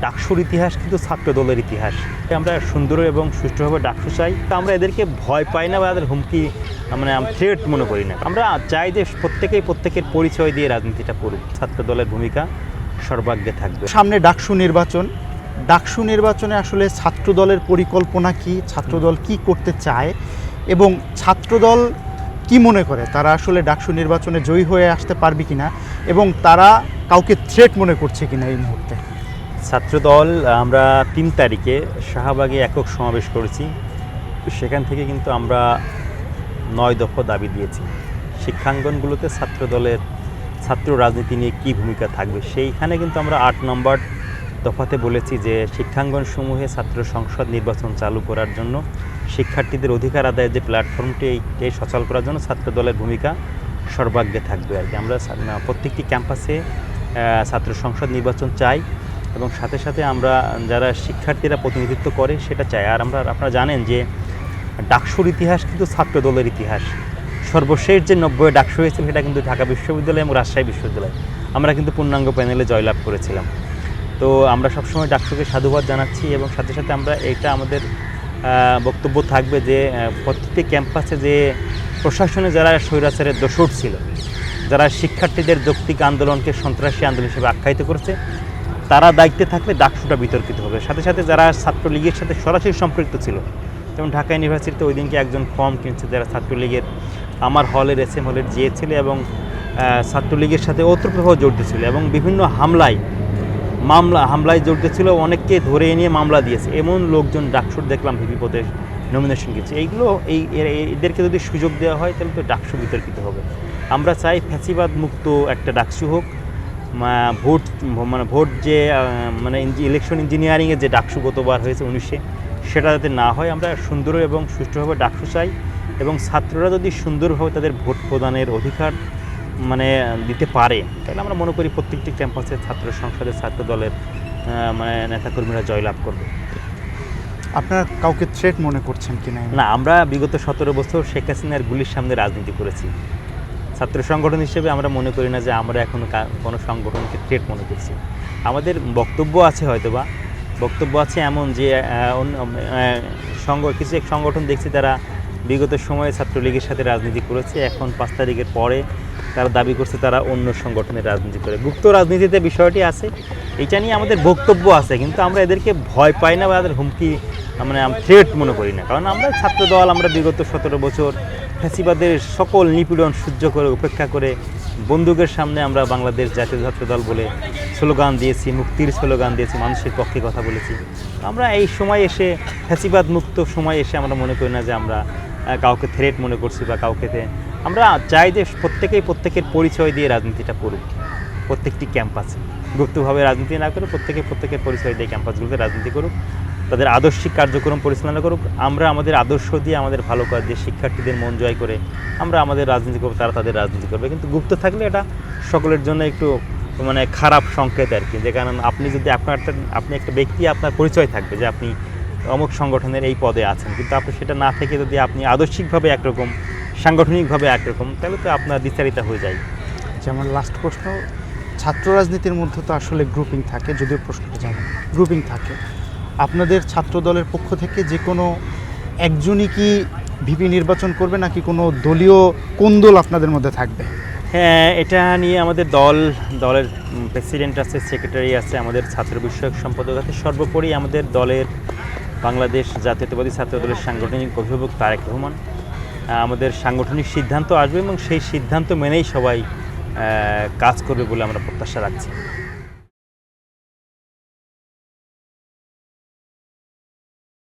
ডাকসুর ইতিহাস কিন্তু ছাত্র দলের ইতিহাস। আমরা সুন্দর এবং সুষ্ঠুভাবে ডাকসু চাই। আমরা এদেরকে ভয় পাই না বা এদের হুমকি থ্রেট মনে করি না। আমরা চাই যে প্রত্যেকের পরিচয় দিয়ে রাজনীতিটা করুক। ছাত্র দলের ভূমিকা সর্বাগ্রে থাকবে। সামনে ডাকসু নির্বাচনে আসলে ছাত্র দলের পরিকল্পনা কি, ছাত্রদল কি করতে চায় এবং ছাত্রদল কি মনে করে তারা আসলে ডাকসু নির্বাচনে জয়ী হয়ে আসতে পারবে কিনা এবং তারা কাউকে থ্রেট মনে করছে কিনা এই মুহূর্তে? ছাত্রদল আমরা 3 তারিখে শাহবাগে একক সমাবেশ করেছি। সেখান থেকে কিন্তু আমরা 9 দফা দাবি দিয়েছি। শিক্ষাঙ্গনগুলোতে ছাত্র রাজনীতি নিয়ে কী ভূমিকা থাকবে সেইখানে কিন্তু আমরা 8 নম্বর দফাতে বলেছি যে শিক্ষাঙ্গন সমূহে ছাত্র সংসদ নির্বাচন চালু করার জন্য শিক্ষার্থীদের অধিকার আদায়ের যে প্ল্যাটফর্মটি এই সচল করার জন্য ছাত্র দলের ভূমিকা সর্বাগ্রে থাকবে আর কি। আমরা প্রত্যেকটি ক্যাম্পাসে ছাত্র সংসদ নির্বাচন চাই এবং সাথে সাথে আমরা যারা শিক্ষার্থীরা প্রতিনিধিত্ব করে সেটা চাই। আর আপনারা জানেন যে ডাকসুর ইতিহাস কিন্তু ছাত্র দলের ইতিহাস। সর্বশেষ যে 90 ডাকসু হয়েছিল সেটা কিন্তু ঢাকা বিশ্ববিদ্যালয় এবং রাজশাহী বিশ্ববিদ্যালয়। আমরা কিন্তু পূর্ণাঙ্গ প্যানেলে জয়লাভ করেছিলাম। তো আমরা সবসময় ডাকসুকে সাধুবাদ জানাচ্ছি এবং সাথে সাথে আমরা এটা আমাদের বক্তব্য থাকবে যে প্রত্যেকটি ক্যাম্পাসে যে প্রশাসনে যারা স্বৈরাচারের দোসর ছিল, যারা শিক্ষার্থীদের যৌক্তিক আন্দোলনকে সন্ত্রাসী আন্দোলন হিসেবে আখ্যায়িত করেছে, তারা দায়িত্বে থাকলে ডাকসুটা বিতর্কিত হবে। সাথে সাথে যারা ছাত্রলীগের সাথে সরাসরি সম্পৃক্ত ছিল, যেমন ঢাকা ইউনিভার্সিটিতে ওই দিনকে একজন ফর্ম কিনছে যারা ছাত্রলীগের আমার হলের SM হলের জিএ ছিল এবং ছাত্রলীগের সাথে ওতপ্রোতভাবে জড়িত ছিল এবং বিভিন্ন হামলায় জড়িত ছিল, অনেককে ধরে নিয়ে মামলা দিয়েছে। এমন লোকজন ডাকসুর দেখলাম ভিপি পদে নমিনেশন কিনছে। এইগুলো এদেরকে যদি সুযোগ দেওয়া হয় তাহলে তো ডাকসু বিতর্কিত হবে। আমরা চাই ফ্যাসিবাদ মুক্ত একটা ডাকসু হোক। ভোট যে ইলেকশন ইঞ্জিনিয়ারিংয়ে যে ডাকসু গতবার হয়েছে 19-এ, সেটা যাতে না হয়। আমরা সুন্দর এবং সুষ্ঠুভাবে ডাকসু চাই এবং ছাত্ররা যদি সুন্দরভাবে তাদের ভোট প্রদানের অধিকার দিতে পারে তাহলে আমরা মনে করি প্রত্যেকটি ক্যাম্পাসে ছাত্র সংসদের ছাত্র দলের নেতাকর্মীরা জয়লাভ করবে। আপনারা কাউকে থ্রেট মনে করছেন কিনা? না, আমরা বিগত 17 বছর শেখ হাসিনার গুলির সামনে রাজনীতি করেছি। ছাত্র সংগঠন হিসেবে আমরা মনে করি না যে আমরা এখনও কোনো সংগঠনকে থ্রেট মনে করছি। আমাদের বক্তব্য আছে এমন যে কিছু এক সংগঠন দেখছি তারা বিগত সময়ে ছাত্রলীগের সাথে রাজনীতি করেছে, এখন 5 তারিখের পরে তারা দাবি করছে তারা অন্য সংগঠনের রাজনীতি করে। গুপ্ত রাজনীতিতে বিষয়টি আছে, এটা নিয়ে আমাদের বক্তব্য আছে, কিন্তু আমরা এদেরকে ভয় পাই না বা এদের হুমকি থ্রেট মনে করি না। কারণ আমরা ছাত্রদল আমরা বিগত 17 বছর ফ্যাসিবাদের সকল নিপীড়ন সহ্য করে উপেক্ষা করে বন্দুকের সামনে আমরা বাংলাদেশ জাতীয় ছাত্র দল বলে স্লোগান দিয়েছি, মুক্তির স্লোগান দিয়েছি, মানুষের পক্ষে কথা বলেছি। আমরা এই সময় এসে ফ্যাসিবাদ মুক্ত সময় এসে আমরা মনে করি না যে আমরা কাউকে থ্রেট মনে করছি বা কাউকে আমরা চাই যে প্রত্যেকের পরিচয় দিয়ে রাজনীতিটা করুক। প্রত্যেকটি ক্যাম্পাসে গুপ্তভাবে রাজনীতি না করে প্রত্যেকের পরিচয় দিয়ে ক্যাম্পাসগুলোতে রাজনীতি করুক, তাদের আদর্শিক কার্যক্রম পরিচালনা করুক। আমরা আমাদের আদর্শ দিয়ে আমাদের ভালো কাজ দিয়ে শিক্ষার্থীদের মন জয় করে আমরা আমাদের রাজনীতি করবো, তারা তাদের রাজনীতি করবে। কিন্তু গুপ্ত থাকলে এটা সকলের জন্য একটু খারাপ সংকেত আর কি। যে কারণ আপনি একটা ব্যক্তি, আপনার পরিচয় থাকবে যে আপনি অমুক সংগঠনের এই পদে আছেন, কিন্তু আপনি সেটা না থেকে যদি আপনি আদর্শিকভাবে একরকম, সাংগঠনিকভাবে একরকম, তাহলে তো আপনার দ্বিচারিতা হয়ে যায়। যেমন লাস্ট প্রশ্ন, ছাত্র রাজনীতির মধ্যে তো আসলে গ্রুপিং থাকে, যদিও প্রশ্নটা জানেন গ্রুপিং থাকে। আপনাদের ছাত্র দলের পক্ষ থেকে যে কোনো একজনই কি ভিপি নির্বাচন করবে নাকি কোনো দলীয় কোন্দল আপনাদের মধ্যে থাকবে? হ্যাঁ, এটা নিয়ে আমাদের দলের প্রেসিডেন্ট আছে, সেক্রেটারি আছে, আমাদের ছাত্র বিষয়ক সম্পাদক আছে। সর্বোপরি আমাদের দলের বাংলাদেশ জাতীয়তাবাদী ছাত্র দলের সাংগঠনিক অভিভাবক তারেক রহমান। আমাদের সাংগঠনিক সিদ্ধান্ত আসবে এবং সেই সিদ্ধান্ত মেনেই সবাই কাজ করবে বলে আমরা প্রত্যাশা রাখছি।